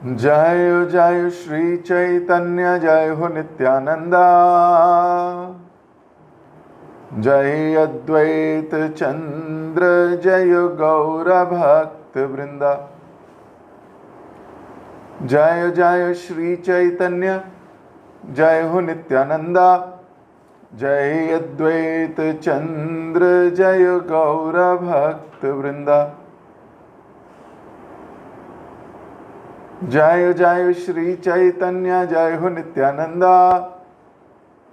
जय जय श्री चैतन्य जय हो नित्यानंदा। जय अद्वैत चंद्र जय गौर भक्त वृंदा। जय जय श्री चैतन्य जय हो नित्यानंदा। जय अद्वैत चंद्र जय गौर भक्त वृंदा। जय जय श्री चैतन्य जय हो नित्यानंदा।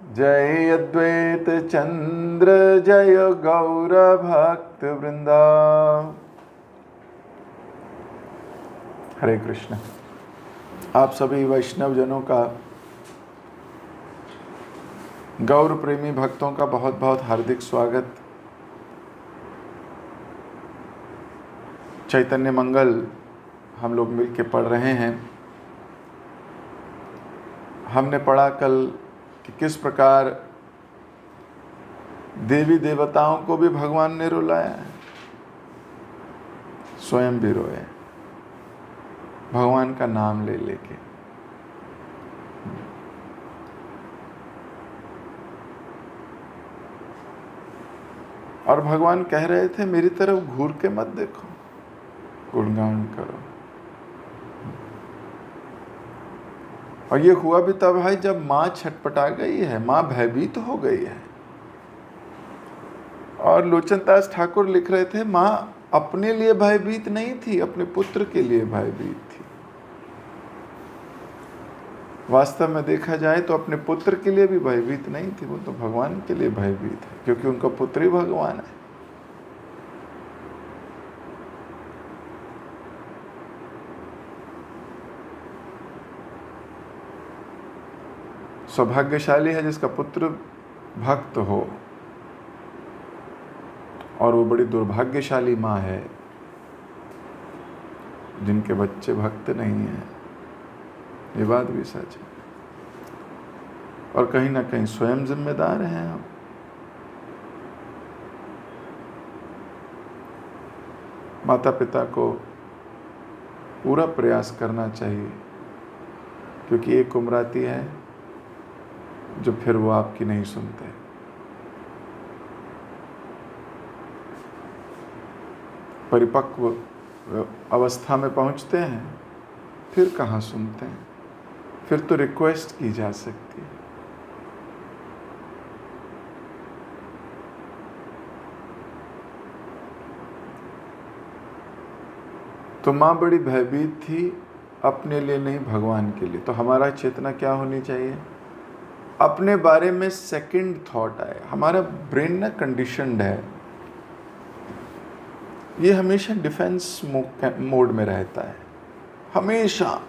जय अद्वैत चंद्र जय गौर भक्त वृंदा। हरे कृष्ण। आप सभी वैष्णव जनों का, गौर प्रेमी भक्तों का बहुत बहुत हार्दिक स्वागत। चैतन्य मंगल हम लोग मिलके पढ़ रहे हैं। हमने पढ़ा कल कि किस प्रकार देवी देवताओं को भी भगवान ने रुलाया, स्वयं भी रोए भगवान का नाम ले लेके। और भगवान कह रहे थे मेरी तरफ घूर के मत देखो, गुणगान करो। और ये हुआ भी तब है जब माँ छटपटा गई है, माँ भयभीत हो गई है। और लोचन दास ठाकुर लिख रहे थे माँ अपने लिए भयभीत नहीं थी, अपने पुत्र के लिए भयभीत थी। वास्तव में देखा जाए तो अपने पुत्र के लिए भी भयभीत नहीं थी, वो तो भगवान के लिए भयभीत है, क्योंकि उनका पुत्र ही भगवान है। सौभाग्यशाली है जिसका पुत्र भक्त हो, और वो बड़ी दुर्भाग्यशाली माँ है जिनके बच्चे भक्त नहीं हैं। ये बात भी सच है, और कहीं ना कहीं स्वयं जिम्मेदार हैं हम। माता पिता को पूरा प्रयास करना चाहिए, क्योंकि एक उम्र आती है जो फिर वो आपकी नहीं सुनते। परिपक्व अवस्था में पहुंचते हैं, फिर कहाँ सुनते हैं, फिर तो रिक्वेस्ट की जा सकती है। तो माँ बड़ी भयभीत थी, अपने लिए नहीं भगवान के लिए। तो हमारा चेतना क्या होनी चाहिए? अपने बारे में सेकंड थॉट आए। हमारा ब्रेन ना कंडीशनड है, ये हमेशा डिफेंस मोड में रहता है, हमेशा।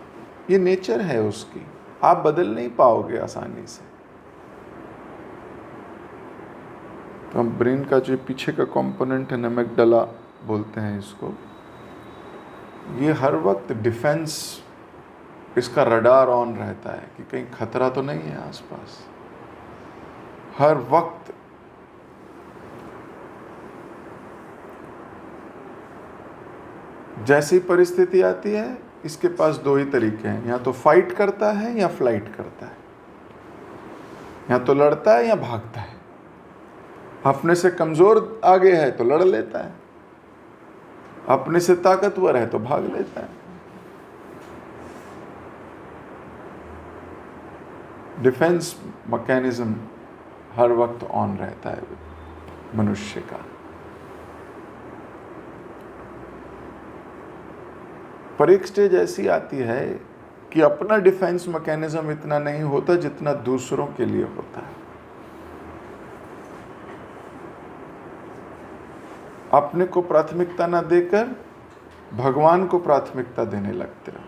ये नेचर है उसकी, आप बदल नहीं पाओगे आसानी से। तो हम ब्रेन का जो पीछे का कंपोनेंट है, एमिग्डाला बोलते हैं इसको, ये हर वक्त डिफेंस, इसका रडार ऑन रहता है कि कहीं खतरा तो नहीं है आसपास। हर वक्त जैसी परिस्थिति आती है, इसके पास दो ही तरीके हैं, या तो फाइट करता है या फ्लाइट करता है, या तो लड़ता है या भागता है। अपने से कमजोर आगे है तो लड़ लेता है, अपने से ताकतवर है तो भाग लेता है। डिफेंस मैकेनिज्म हर वक्त ऑन रहता है मनुष्य का। पर एक स्टेज ऐसी आती है कि अपना डिफेंस मैकेनिज्म इतना नहीं होता जितना दूसरों के लिए होता है। अपने को प्राथमिकता ना देकर भगवान को प्राथमिकता देने लगते हो।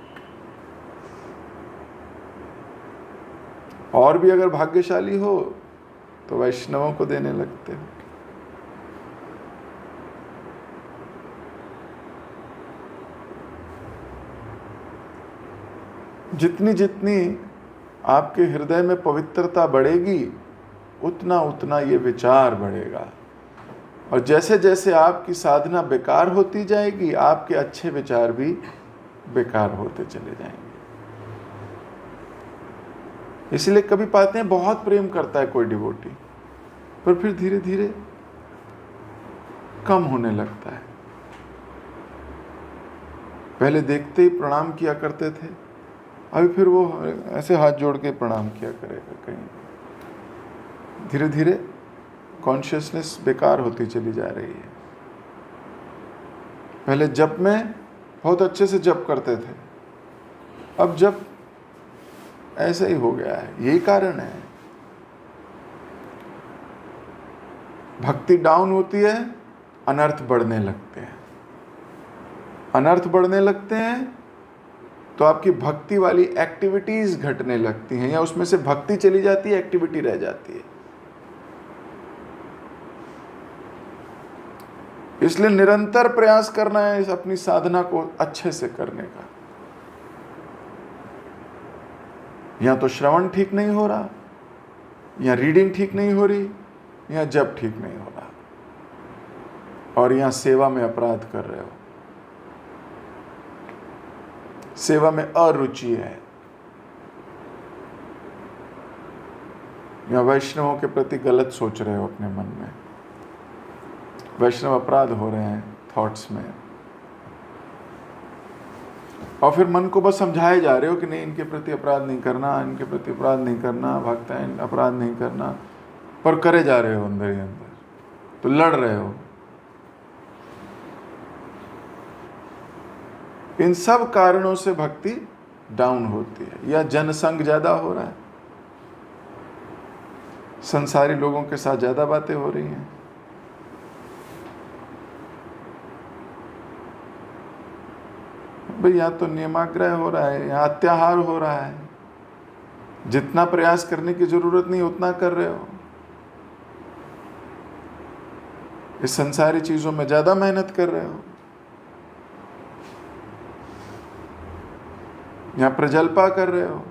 और भी अगर भाग्यशाली हो तो वैष्णवों को देने लगते हो। जितनी जितनी आपके हृदय में पवित्रता बढ़ेगी, उतना उतना ये विचार बढ़ेगा। और जैसे जैसे आपकी साधना बेकार होती जाएगी, आपके अच्छे विचार भी बेकार होते चले जाएंगे। इसलिए कभी पाते हैं बहुत प्रेम करता है कोई डिवोटी, पर फिर धीरे धीरे कम होने लगता है। पहले देखते ही प्रणाम किया करते थे, अभी फिर वो ऐसे हाथ जोड़ के प्रणाम किया करेगा। कहीं धीरे धीरे कॉन्शियसनेस बेकार होती चली जा रही है। पहले जप में बहुत अच्छे से जप करते थे, अब जप ऐसा ही हो गया है। यही कारण है, भक्ति डाउन होती है, अनर्थ बढ़ने लगते हैं। अनर्थ बढ़ने लगते हैं तो आपकी भक्ति वाली एक्टिविटीज घटने लगती हैं, या उसमें से भक्ति चली जाती है, एक्टिविटी रह जाती है। इसलिए निरंतर प्रयास करना है इस अपनी साधना को अच्छे से करने का। या तो श्रवण ठीक नहीं हो रहा, या रीडिंग ठीक नहीं हो रही, या जप ठीक नहीं हो रहा, और यहां सेवा में अपराध कर रहे हो, सेवा में अरुचि है, या वैष्णवों के प्रति गलत सोच रहे हो अपने मन में, वैष्णव अपराध हो रहे हैं थॉट्स में, और फिर मन को बस समझाए जा रहे हो कि नहीं, इनके प्रति अपराध नहीं करना, इनके प्रति अपराध नहीं करना, भक्ताएं अपराध नहीं करना, पर करे जा रहे हो अंदर ही अंदर, तो लड़ रहे हो। इन सब कारणों से भक्ति डाउन होती है, या जनसंग ज्यादा हो रहा है, संसारी लोगों के साथ ज्यादा बातें हो रही हैं, भाई यहाँ तो नियमाग्रह हो रहा है, यहाँ अत्याहार हो रहा है, जितना प्रयास करने की जरूरत नहीं उतना कर रहे हो, इस संसारी चीजों में ज्यादा मेहनत कर रहे हो, यहाँ प्रजल्पा कर रहे हो,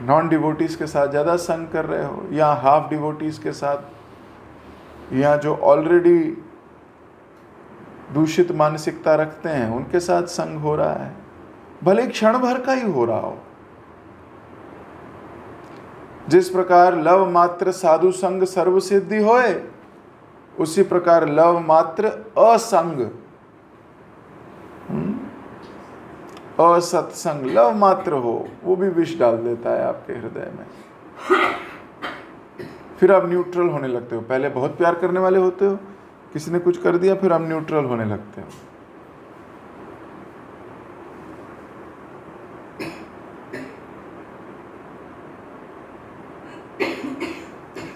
नॉन डिवोटीज के साथ ज्यादा संग कर रहे हो, या हाफ डिवोटीज के साथ, या जो ऑलरेडी दूषित मानसिकता रखते हैं उनके साथ संग हो रहा है, भले क्षण भर का ही हो रहा हो। जिस प्रकार लव मात्र साधु संग सर्व सिद्धि होए, उसी प्रकार लव मात्र असंग, असत्संग लव मात्र हो, वो भी विष डाल देता है आपके हृदय में। फिर आप न्यूट्रल होने लगते हो। पहले बहुत प्यार करने वाले होते हो, किसी ने कुछ कर दिया, फिर आप न्यूट्रल होने लगते हो।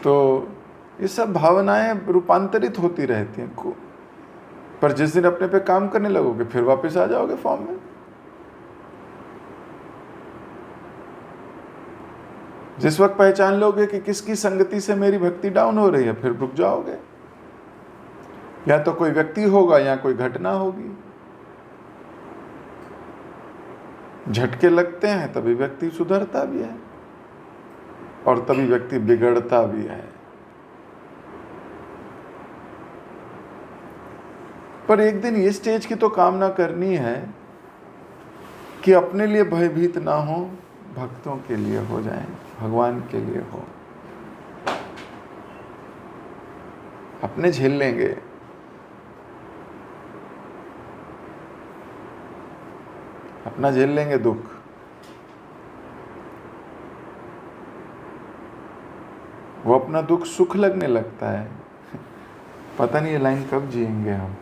तो ये सब भावनाएं रूपांतरित होती रहती हैं, पर जिस दिन अपने पे काम करने लगोगे फिर वापस आ जाओगे फॉर्म में। जिस वक्त पहचान लोगे कि किसकी संगति से मेरी भक्ति डाउन हो रही है, फिर रुक जाओगे। या तो कोई व्यक्ति होगा या कोई घटना होगी, झटके लगते हैं तभी व्यक्ति सुधरता भी है और तभी व्यक्ति बिगड़ता भी है। पर एक दिन ये स्टेज की तो कामना करनी है कि अपने लिए भयभीत ना हो, भक्तों के लिए हो जाएं, भगवान के लिए हो। अपने झेल लेंगे, अपना झेल लेंगे दुख। वो अपना दुख सुख लगने लगता है। पता नहीं ये लाइन कब जिएंगे हम,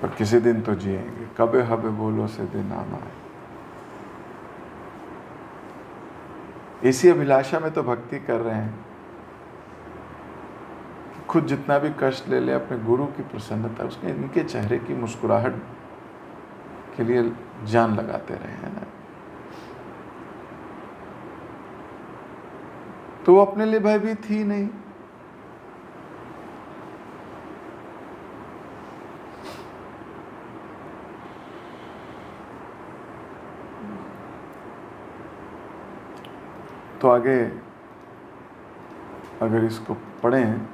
पर किसी दिन तो जिएंगे। कबे हबे बोलो से दिन आना है। इसी अभिलाषा में तो भक्ति कर रहे हैं। खुद जितना भी कष्ट ले ले, अपने गुरु की प्रसन्नता, उसके इनके चेहरे की मुस्कुराहट के लिए जान लगाते रहे हैं ना। तो वो अपने लिए भयभीत ही नहीं। तो आगे अगर इसको पढ़ें,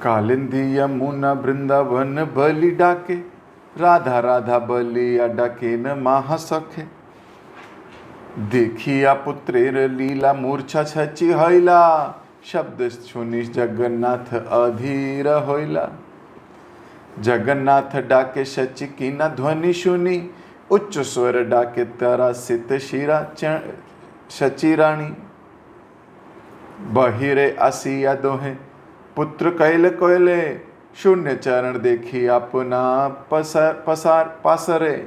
कालिंदी यमुना वृंदावन बलि डाके, राधा राधा बलिया डाके न माह सखे, देखिया पुत्रेर लीला मूर्छा छची हईला, शब्द सुनी जगन्नाथ अधीर होइला। जगन्नाथ डाके शची की न ध्वनि सुनी, उच्च स्वर डाके तारा सित शिरा शची रानी। बहिरे आसिया दोहे पुत्र कैल कोयले, शून्य चरण देखी अपना पासरे।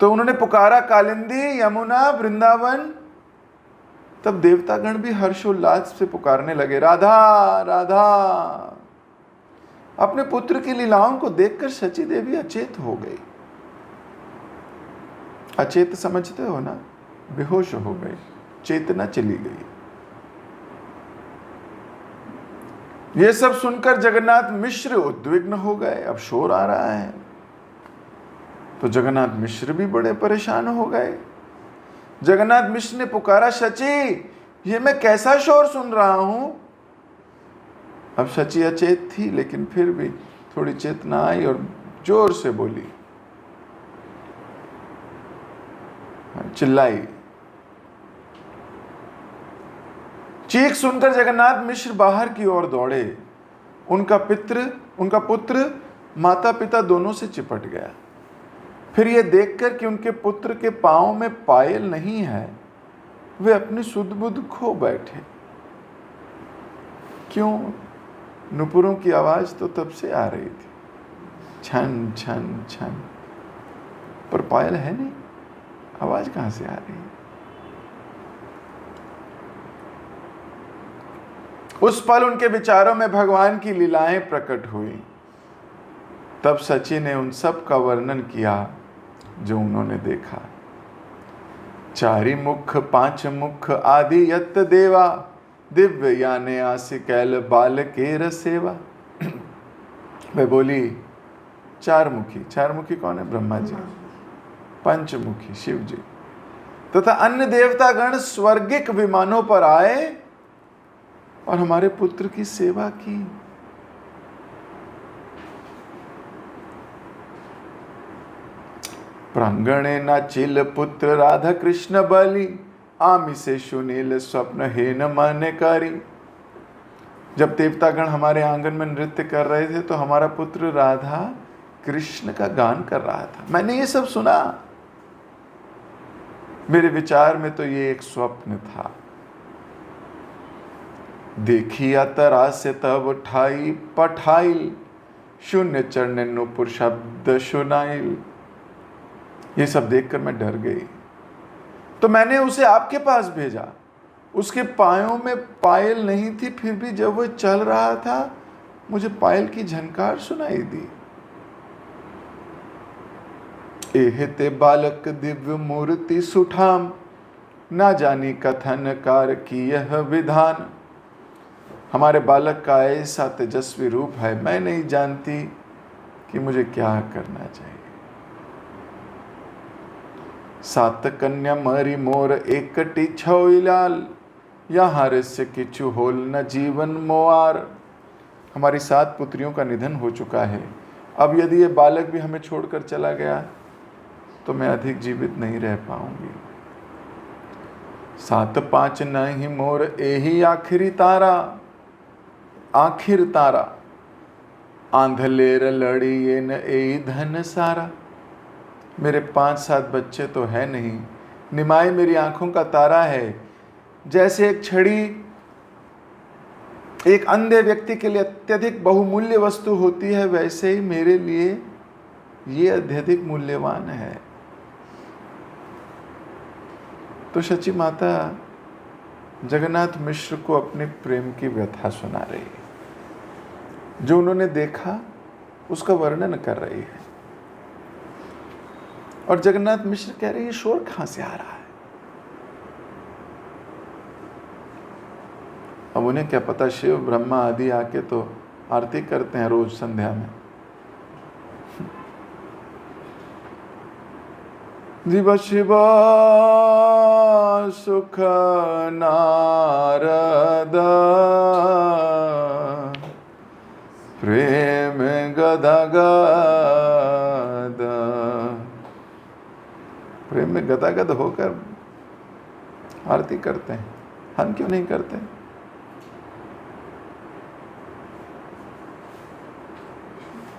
तो उन्होंने पुकारा कालिंदी, यमुना, वृंदावन। तब देवतागण भी हर्षोल्लास से पुकारने लगे, राधा राधा। अपने पुत्र की लीलाओं को देखकर शची देवी अचेत हो गई। अचेत समझते हो ना, बेहोश हो गई, चेतना चली गई। ये सब सुनकर जगन्नाथ मिश्र उद्विग्न हो गए। अब शोर आ रहा है, तो जगन्नाथ मिश्र भी बड़े परेशान हो गए। जगन्नाथ मिश्र ने पुकारा, शची, ये मैं कैसा शोर सुन रहा हूं। अब शची अचेत थी, लेकिन फिर भी थोड़ी चेतना आई और जोर से बोली, चिल्लाई। चीख सुनकर जगन्नाथ मिश्र बाहर की ओर दौड़े। उनका पुत्र माता पिता दोनों से चिपट गया। फिर यह देखकर कि उनके पुत्र के पांव में पायल नहीं है, वे अपनी सुध बुध खो बैठे। क्यों? नुपुरों की आवाज तो तब से आ रही थी, छन छन छन, पर पायल है नहीं। आवाज कहां से आ रही है? उस पल उनके विचारों में भगवान की लीलाएं प्रकट हुई। तब शची ने उन सब का वर्णन किया जो उन्होंने देखा। चारि मुख पांच मुख आदि यत देवा, दिव्य याने आसि कैल बाल केर सेवा। वे बोली, चार मुखी कौन है? ब्रह्मा जी। पंचमुखी शिव जी तथा अन्य देवतागण स्वर्गिक विमानों पर आए और हमारे पुत्र की सेवा की। प्रांगणे नाचिल पुत्र राधा कृष्ण बलि, आमिषे सुनील स्वप्न हेन मन करी। जब देवतागण हमारे आंगन में नृत्य कर रहे थे तो हमारा पुत्र राधा कृष्ण का गान कर रहा था। मैंने ये सब सुना। मेरे विचार में तो ये एक स्वप्न था। देखिया तरा से तब ठाई पठाइल, शून्य चरण नुपुर शब्द सुनाइल। ये सब देखकर मैं डर गई, तो मैंने उसे आपके पास भेजा। उसके पायों में पायल नहीं थी, फिर भी जब वह चल रहा था मुझे पायल की झनकार सुनाई दी। एहते बालक दिव्य मूर्ति सुठाम, ना जानी कथन कार की यह विधान। हमारे बालक का ऐसा तेजस्वी रूप है, मैं नहीं जानती कि मुझे क्या करना चाहिए। सात कन्या मरी मोर एकटी छोइलाल, यहाँ रहस्य किचु होल न जीवन मोआर। हमारी 7 पुत्रियों का निधन हो चुका है। अब यदि ये बालक भी हमें छोड़कर चला गया तो मैं अधिक जीवित नहीं रह पाऊंगी। 7 5 नहीं मोर एही आखिरी तारा, आखिर तारा। आंधलेर लड़ी ये न ए धन सारा। मेरे 5-7 बच्चे तो है नहीं, निमाई मेरी आंखों का तारा है। जैसे एक छड़ी एक अंधे व्यक्ति के लिए अत्यधिक बहुमूल्य वस्तु होती है, वैसे ही मेरे लिए ये अत्यधिक मूल्यवान है। तो शची माता जगन्नाथ मिश्र को अपने प्रेम की व्यथा सुना रही है। जो उन्होंने देखा उसका वर्णन कर रही है। और जगन्नाथ मिश्र कह रहे हैं, ये शोर कहां से आ रहा है? अब उन्हें क्या पता, शिव ब्रह्मा आदि आके तो आरती करते हैं रोज संध्या में। जीव शिव सुख नारद, प्रेम ग गदा गद, प्रेम में गदागद होकर आरती करते हैं। हम क्यों नहीं करते?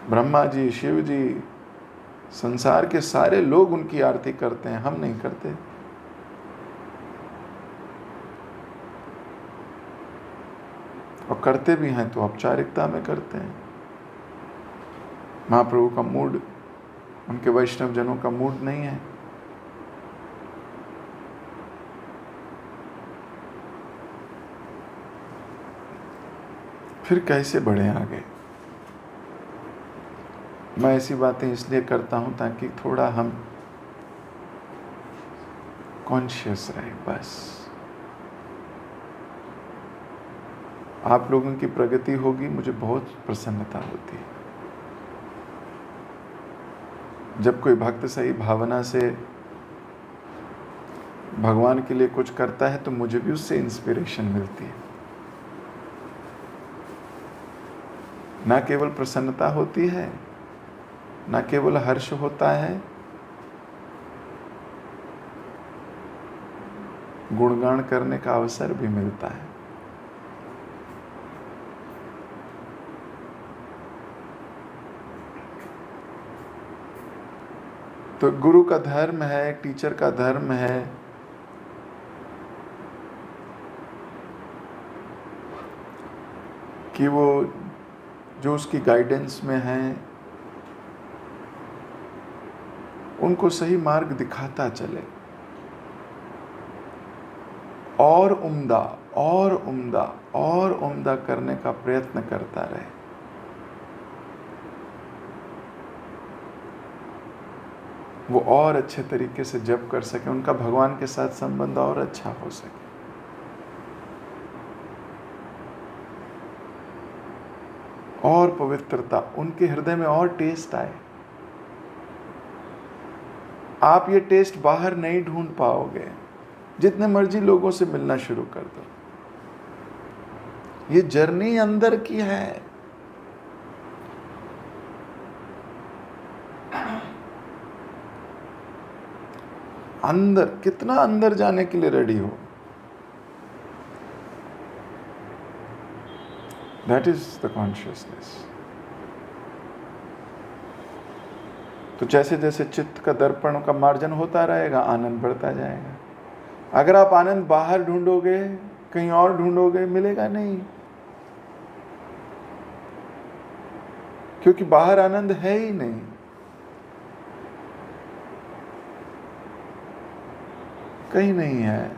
ब्रह्मा जी, शिव जी, संसार के सारे लोग उनकी आरती करते हैं, हम नहीं करते। और करते भी हैं तो औपचारिकता में करते हैं। महाप्रभु का मूड, उनके वैष्णव जनों का मूड नहीं है। फिर कैसे बढ़े आगे? मैं ऐसी बातें इसलिए करता हूं ताकि थोड़ा हम कॉन्शियस रहे, बस। आप लोगों की प्रगति होगी, मुझे बहुत प्रसन्नता होती है। जब कोई भक्त सही भावना से भगवान के लिए कुछ करता है तो मुझे भी उससे इंस्पिरेशन मिलती है। ना केवल प्रसन्नता होती है, ना केवल हर्ष होता है, गुणगान करने का अवसर भी मिलता है। तो गुरु का धर्म है, टीचर का धर्म है कि वो जो उसकी गाइडेंस में है उनको सही मार्ग दिखाता चले, और उम्दा और उम्दा और उम्दा करने का प्रयत्न करता रहे। वो और अच्छे तरीके से जप कर सके, उनका भगवान के साथ संबंध और अच्छा हो सके। और पवित्रता उनके हृदय में और टेस्ट आए। आप ये टेस्ट बाहर नहीं ढूंढ पाओगे। जितने मर्जी लोगों से मिलना शुरू कर दो, ये जर्नी अंदर की है। अंदर, कितना अंदर जाने के लिए रेडी हो, दैट इज द कॉन्शियसनेस। तो जैसे जैसे चित्त का दर्पण का मार्जन होता रहेगा, आनंद बढ़ता जाएगा। अगर आप आनंद बाहर ढूंढोगे, कहीं और ढूंढोगे, मिलेगा नहीं, क्योंकि बाहर आनंद है ही नहीं। कहीं नहीं है।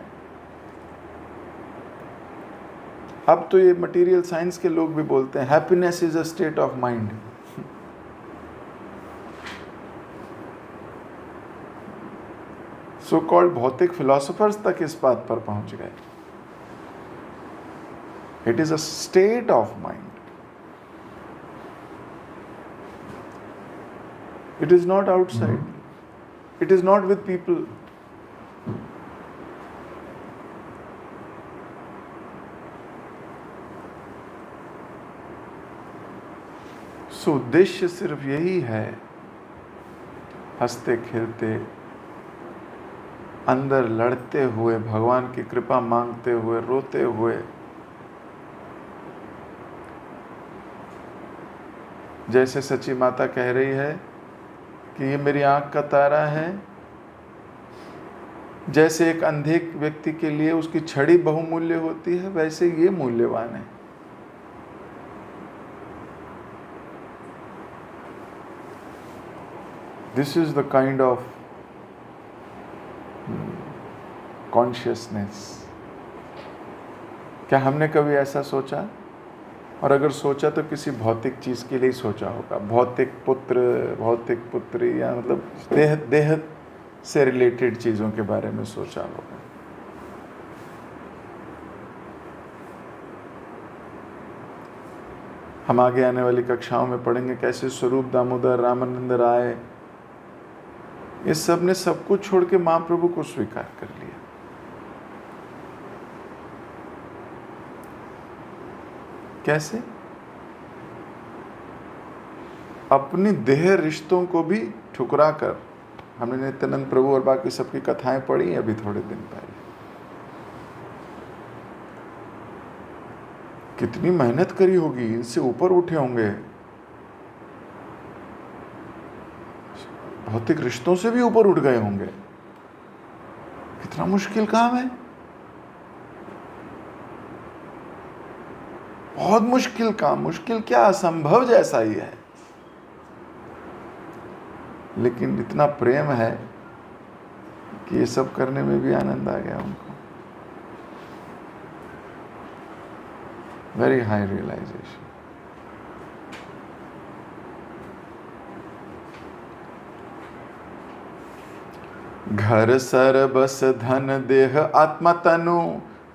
अब तो ये मटेरियल साइंस के लोग भी बोलते हैं happiness is a state of mind. So called भौतिक फिलोसोफर्स तक इस बात पर पहुंच गए। It is a state of mind, it is not outside, it is not with people. So उद्देश्य सिर्फ यही है, हंसते खेलते, अंदर लड़ते हुए, भगवान की कृपा मांगते हुए, रोते हुए, जैसे सची माता कह रही है कि ये मेरी आंख का तारा है, जैसे एक अंधे व्यक्ति के लिए उसकी छड़ी बहुमूल्य होती है, वैसे ये मूल्यवान है। This is the kind of consciousness. क्या हमने कभी ऐसा सोचा? और अगर सोचा तो किसी भौतिक चीज के लिए सोचा होगा, भौतिक पुत्र, भौतिक पुत्री, या मतलब देह से रिलेटेड चीजों के बारे में सोचा होगा। हम आगे आने वाली कक्षाओं में पढ़ेंगे कैसे स्वरूप दामोदर, रामानंद राय, ये सब ने सब कुछ छोड़ के महाप्रभु को स्वीकार कर लिया। कैसे? अपनी देह रिश्तों को भी ठुकरा कर, हमने नित्यानंद प्रभु और बाकी सबकी कथाएं पढ़ी अभी थोड़े दिन पहले, कितनी मेहनत करी होगी, इनसे ऊपर उठे होंगे, भौतिक रिश्तों से भी ऊपर उठ गए होंगे। कितना मुश्किल काम है, बहुत मुश्किल काम। मुश्किल क्या, असंभव जैसा ही है, लेकिन इतना प्रेम है कि ये सब करने में भी आनंद आ गया उनको। Very high realization. घर सर बस धन देह आत्मा तनु,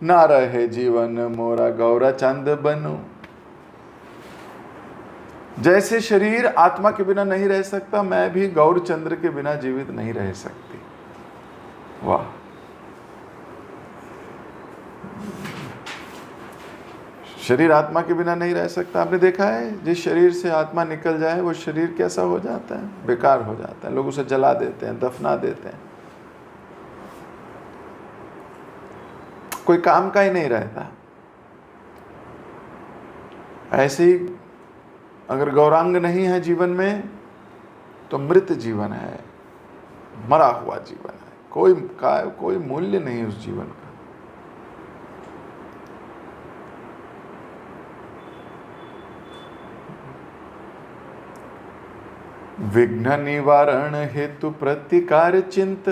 ना रहे जीवन मोरा गौरा चंद बनू। जैसे शरीर आत्मा के बिना नहीं रह सकता, मैं भी गौर चंद्र के बिना जीवित नहीं रह सकती। वाह, शरीर आत्मा के बिना नहीं रह सकता। आपने देखा है, जिस शरीर से आत्मा निकल जाए वो शरीर कैसा हो जाता है, बेकार हो जाता है। लोग उसे जला देते हैं, दफना देते हैं, कोई काम का ही नहीं रहता। ऐसे ही अगर गौरांग नहीं है जीवन में तो मृत जीवन है, मरा हुआ जीवन है, कोई मूल्य नहीं उस जीवन का। विघ्न निवारण हेतु प्रतिकार चिंत,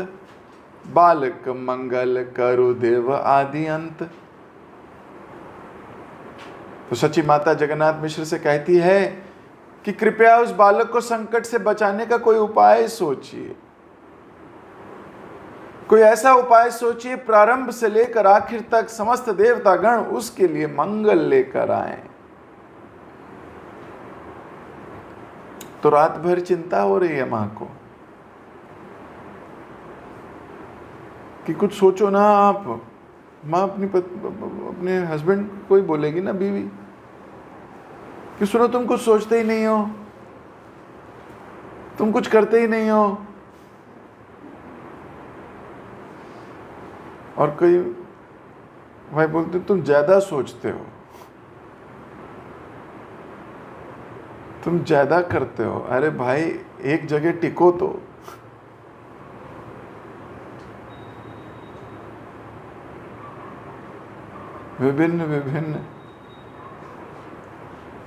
बालक मंगल करु देव आदि अंत। तो सची माता जगन्नाथ मिश्र से कहती है कि कृपया उस बालक को संकट से बचाने का कोई उपाय सोचिए, कोई ऐसा उपाय सोचिए प्रारंभ से लेकर आखिर तक समस्त देवता गण उसके लिए मंगल लेकर आए। तो रात भर चिंता हो रही है मां को कि कुछ सोचो ना आप। माँ अपने हस्बैंड को ही बोलेगी ना, बीवी, कि सुनो तुम कुछ सोचते ही नहीं हो, तुम कुछ करते ही नहीं हो। और कई भाई बोलते तुम ज्यादा सोचते हो, तुम ज्यादा करते हो। अरे भाई एक जगह टिको तो। विभिन्न विभिन्न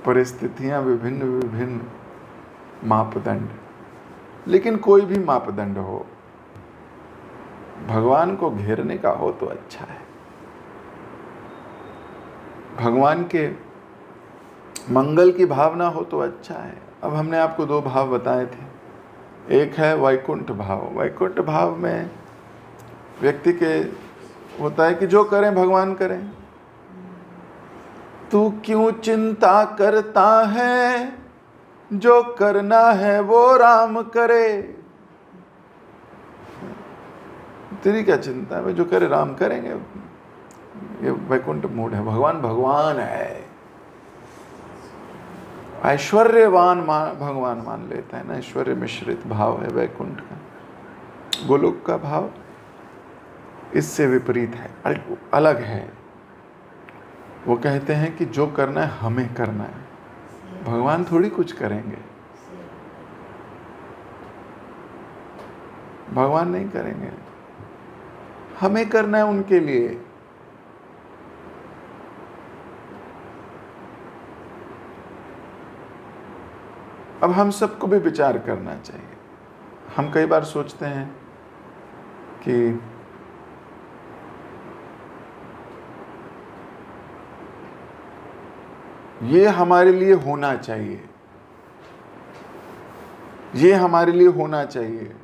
परिस्थितियां, विभिन्न विभिन्न मापदंड, लेकिन कोई भी मापदंड हो, भगवान को घेरने का हो तो अच्छा है। भगवान के मंगल की भावना हो तो अच्छा है। अब हमने आपको दो भाव बताए थे। एक है वैकुंठ भाव। वैकुंठ भाव में व्यक्ति के होता है कि जो करें भगवान करें। तू क्यों चिंता करता है, जो करना है वो राम करे। तेरी क्या चिंता है, जो करे राम करेंगे। ये वैकुंठ मूड है। भगवान भगवान है, ऐश्वर्यवान भगवान मान लेता है ना। ऐश्वर्य मिश्रित भाव है वैकुंठ का। गोलोक का भाव इससे विपरीत है, अलग है। वो कहते हैं कि जो करना है हमें करना है, भगवान थोड़ी कुछ करेंगे, भगवान नहीं करेंगे, हमें करना है उनके लिए। अब हम सबको भी विचार करना चाहिए। हम कई बार सोचते हैं कि ये हमारे लिए होना चाहिए, ये हमारे लिए होना चाहिए,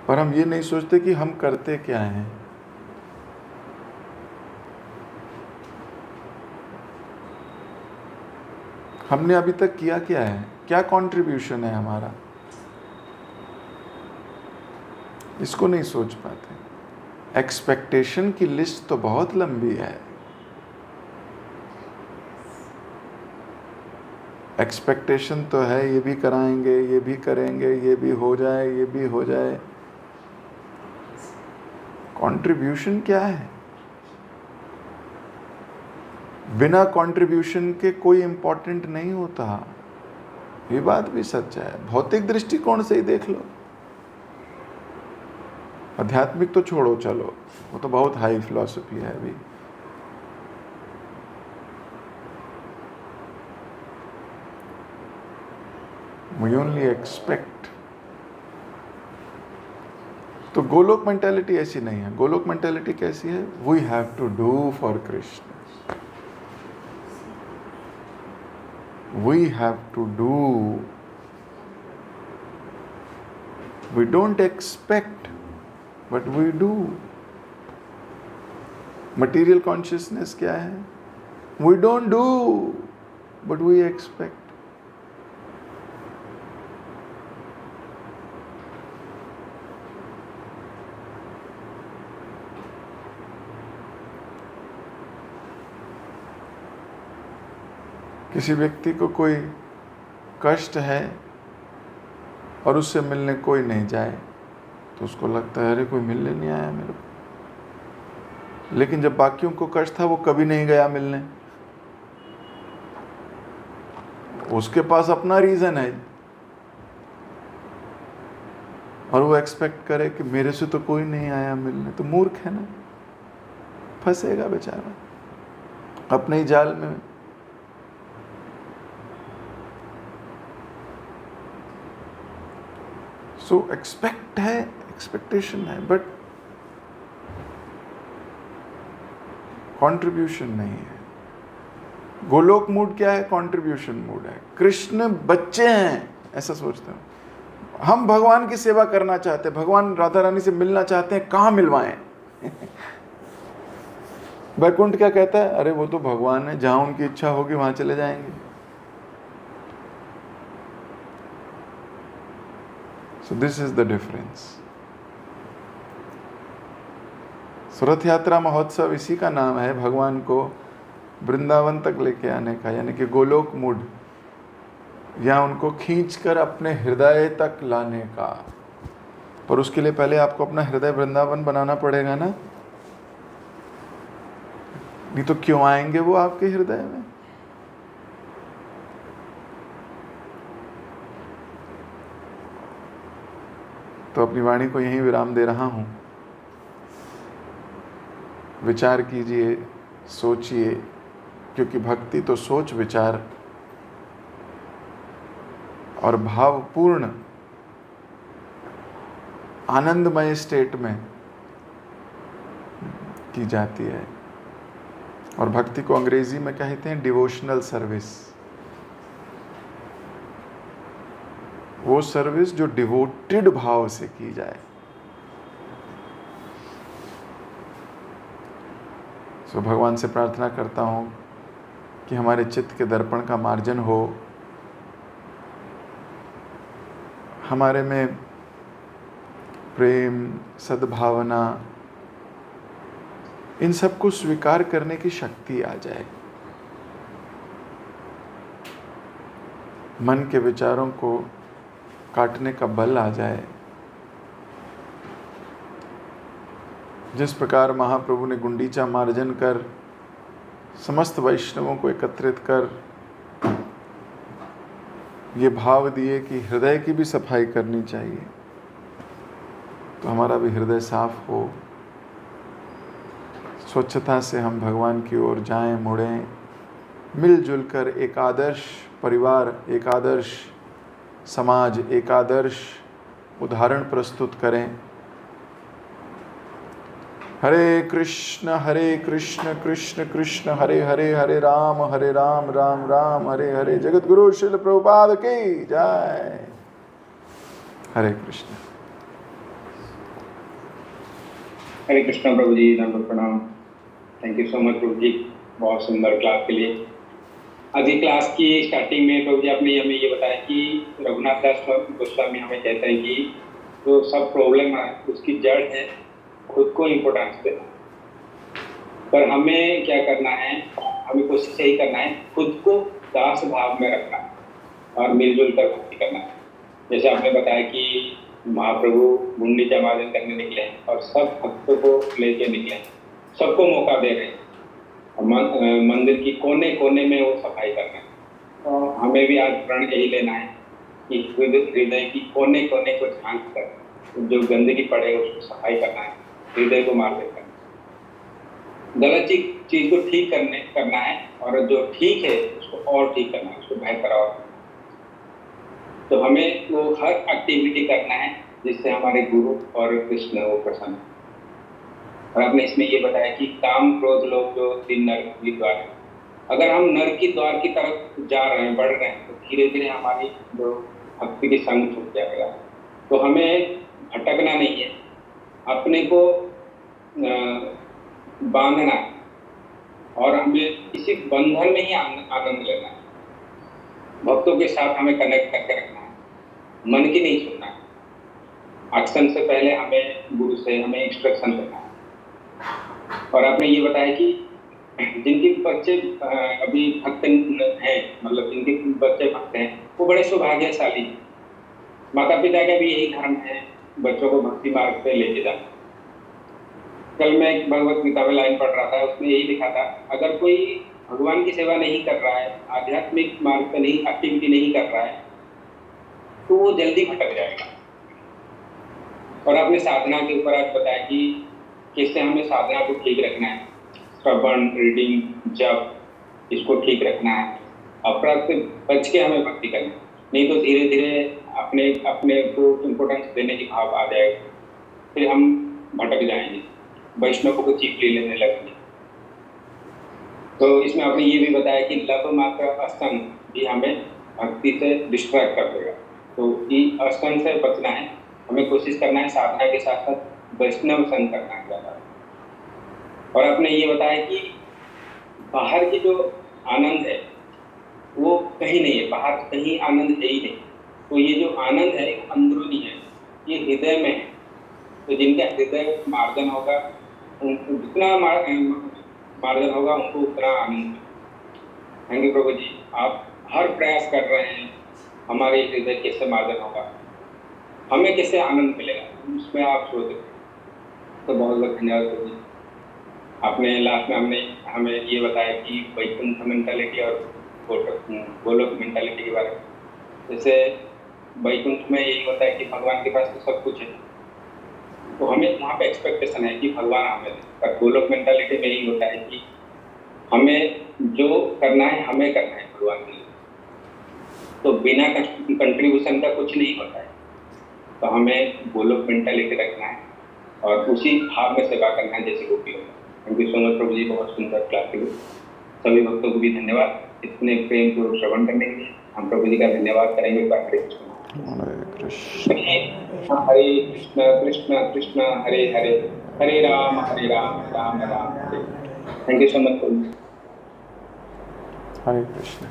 पर हम ये नहीं सोचते कि हम करते क्या हैं। हमने अभी तक किया क्या है, क्या कंट्रीब्यूशन है हमारा, इसको नहीं सोच पाते। एक्सपेक्टेशन की लिस्ट तो बहुत लंबी है। एक्सपेक्टेशन तो है ये भी कराएंगे, ये भी करेंगे, ये भी हो जाए, ये भी हो जाए। कंट्रीब्यूशन क्या है? बिना कंट्रीब्यूशन के कोई इंपॉर्टेंट नहीं होता। ये बात भी सच है। भौतिक दृष्टिकोण से ही देख लो, आध्यात्मिक तो छोड़ो, चलो वो तो बहुत हाई फिलॉसफी है अभी। We only expect। तो गोलोक मेंटालिटी ऐसी नहीं है। गोलोक मेंटालिटी कैसी है? We have to do for Krishna, we have to do, we don't expect but we do. Material consciousness क्या है? We don't do but we expect. किसी व्यक्ति को कोई कष्ट है और उससे मिलने कोई नहीं जाए तो उसको लगता है अरे कोई मिलने नहीं आया मेरे को। लेकिन जब बाकियों को कष्ट था वो कभी नहीं गया मिलने, उसके पास अपना रीजन है और वो एक्सपेक्ट करे कि मेरे से तो कोई नहीं आया मिलने, तो मूर्ख है ना, फंसेगा बेचारा अपने ही जाल में। सो एक्सपेक्ट है, एक्सपेक्टेशन है, बट कंट्रीब्यूशन नहीं है। गोलोक मूड क्या है? कंट्रीब्यूशन मूड है। कृष्ण बच्चे हैं ऐसा सोचते हैं। हम भगवान की सेवा करना चाहते हैं, भगवान राधा रानी से मिलना चाहते हैं, कहाँ मिलवाएं? वैकुंठ क्या कहता है? अरे वो तो भगवान है, जहां उनकी इच्छा होगी वहां चले जाएंगे। So this is the difference। रथ यात्रा महोत्सव इसी का नाम है, भगवान को वृंदावन तक लेके आने का, यानी कि गोलोक मूड, या उनको खींचकर अपने हृदय तक लाने का। पर उसके लिए पहले आपको अपना हृदय वृंदावन बनाना पड़ेगा ना, नहीं तो क्यों आएंगे वो आपके हृदय में? तो अपनी वाणी को यहीं विराम दे रहा हूं। विचार कीजिए, सोचिए, क्योंकि भक्ति तो सोच विचार और भावपूर्ण आनंदमय स्टेट में की जाती है। और भक्ति को अंग्रेजी में कहते हैं डिवोशनल सर्विस। वो सर्विस जो डिवोटेड भाव से की जाए। सो भगवान से प्रार्थना करता हूँ कि हमारे चित्त के दर्पण का मार्जन हो, हमारे में प्रेम, सद्भावना, इन सबको स्वीकार करने की शक्ति आ जाए। मन के विचारों को काटने का बल आ जाए। जिस प्रकार महाप्रभु ने गुंडीचा मार्जन कर समस्त वैष्णवों को एकत्रित कर ये भाव दिए कि हृदय की भी सफाई करनी चाहिए, तो हमारा भी हृदय साफ हो, स्वच्छता से हम भगवान की ओर जाएं, मुड़ें, मिलजुल कर एक आदर्श परिवार, एक आदर्श समाज, एक आदर्श उदाहरण प्रस्तुत करें। हरे कृष्ण कृष्ण कृष्ण हरे हरे, हरे राम राम राम हरे हरे। जगत गुरु श्रील प्रभुपाद की जय। हरे कृष्ण। हरे कृष्ण प्रभु जी, नमस्कार, प्रणाम। थैंक यू सो मच प्रभु जी, बहुत सुंदर क्लास के लिए। आज की क्लास की स्टार्टिंग में प्रभु जी आपने हमें ये बताया कि रघुनाथ दास गोस्वामी हमें कहते हैं कि जो सब प्रॉब्लम है उसकी जड़ है खुद को इम्पोर्टेंस देना। पर हमें क्या करना है? हमें कोशिश यही करना है खुद को दास भाव में रखना। और मिलजुल कर भक्ति करना है। जैसे आपने बताया कि महाप्रभु गुंडीचा मार्जन करने निकले हैं और सब भक्तों को लेके निकले हैं, सबको मौका दे रहे हैं और मंदिर की कोने कोने में वो सफाई कर रहे हैं। तो हमें भी आज प्रण यही लेना है कि हृदय की कोने कोने को झांक कर जो गंदगी पड़े उसको सफाई करना है, हृदय को मार्जन करना है, गलत चीज को ठीक करना है और जो ठीक है उसको और ठीक करना है, उसको बेहतर और। तो हमें वो हर एक्टिविटी करना है जिससे हमारे गुरु और कृष्ण वो प्रसन्न है। और आपने इसमें ये बताया कि काम क्रोध लोग जो तीन नर की द्वार है, अगर हम नर की द्वार की तरफ जा रहे हैं, बढ़ रहे हैं, तो धीरे धीरे हमारी जो भक्ति की संग छूट जाएगा। तो हमें भटकना नहीं है, अपने को बांधना है और हमें इसी बंधन में ही आनंद लेना है। भक्तों के साथ हमें कनेक्ट करके रखना है, मन की नहीं सुनना है। एक्शन से पहले हमें गुरु से हमें इंस्ट्रक्शन लेना है। और आपने ये बताया कि जिनके बच्चे अभी भक्त हैं, मतलब जिनके बच्चे भक्त हैं, वो बड़े सौभाग्यशाली हैं। माता पिता का भी यही धर्म है बच्चों को भक्ति मार्ग पे लेके जाना। कल मैं एक भगवत गीता में लाइन पढ़ रहा था, उसमें यही लिखा था, अगर कोई भगवान की सेवा नहीं कर रहा है, आध्यात्मिक मार्ग पे नहीं एक्टिविटी नहीं कर रहा है, तो वो जल्दी भटक जाएगा। और आपने साधना के ऊपर आज बताया कि कैसे हमें साधना को ठीक रखना है, श्रवण, रीडिंग, जप, इसको ठीक रखना है, अपराध से बच के हमें भक्ति करना है। नहीं तो धीरे धीरे अपने को इम्पोर्टेंस देने की भाव आ जाएगा, फिर हम भटक जाएंगे, वैष्णवों को चीपली लेने लगेंगे। तो इसमें आपने ये भी बताया कि लव मात्र अस्तन भी हमें भक्ति से डिस्ट्रैक्ट कर देगा। तो ये अस्तन से बचना है, हमें कोशिश करना है साधना के साथ साथ वैष्णव संग करना है ज़्यादा। और आपने ये बताया कि बाहर की जो आनंद है वो कहीं नहीं है, बाहर कहीं आनंद है ही नहीं। तो ये जो आनंद है अंदरूनी है, ये हृदय में है। तो जिनका हृदय मार्जन होगा, उनको जितना मार्जन होगा उनको उतना आनंद। थैंक यू प्रभु जी, आप हर प्रयास कर रहे हैं हमारे हृदय कैसे मार्जन होगा, हमें कैसे आनंद मिलेगा, उसमें आप सोच रहे। तो बहुत बहुत धन्यवाद प्रभु जी। आपने लास्ट में हमें ये बताया कि वैकुंठ मेंटालिटी और गोलोक मेंटालिटी के बारे में। जैसे वैकुंठ में यही होता है कि भगवान के पास तो सब कुछ है, तो हमें वहाँ पे एक्सपेक्टेशन है कि भगवान हमें दे। पर गोलोक मेंटालिटी में यही होता है कि हमें जो करना है हमें करना है भगवान के लिए, तो बिना कंट्रीब्यूशन का कुछ नहीं होता है। तो हमें गोलोक मेंटालिटी रखना है और उसी भाव में सेवा करना है जैसे गोपी होता है। थैंक यू सो मच प्रभु जी, बहुत सुंदर क्लास के लिए। सभी भक्तों को भी धन्यवाद इतने प्रेम पूर्वक श्रवण करने के लिए। हम प्रभु जी का धन्यवाद करेंगे। Hare Krishna Hare Krishna Krishna Krishna Hare Hare, Hare Ram Ram Ram Hare. Thank you so much प्रभु। हरे कृष्ण।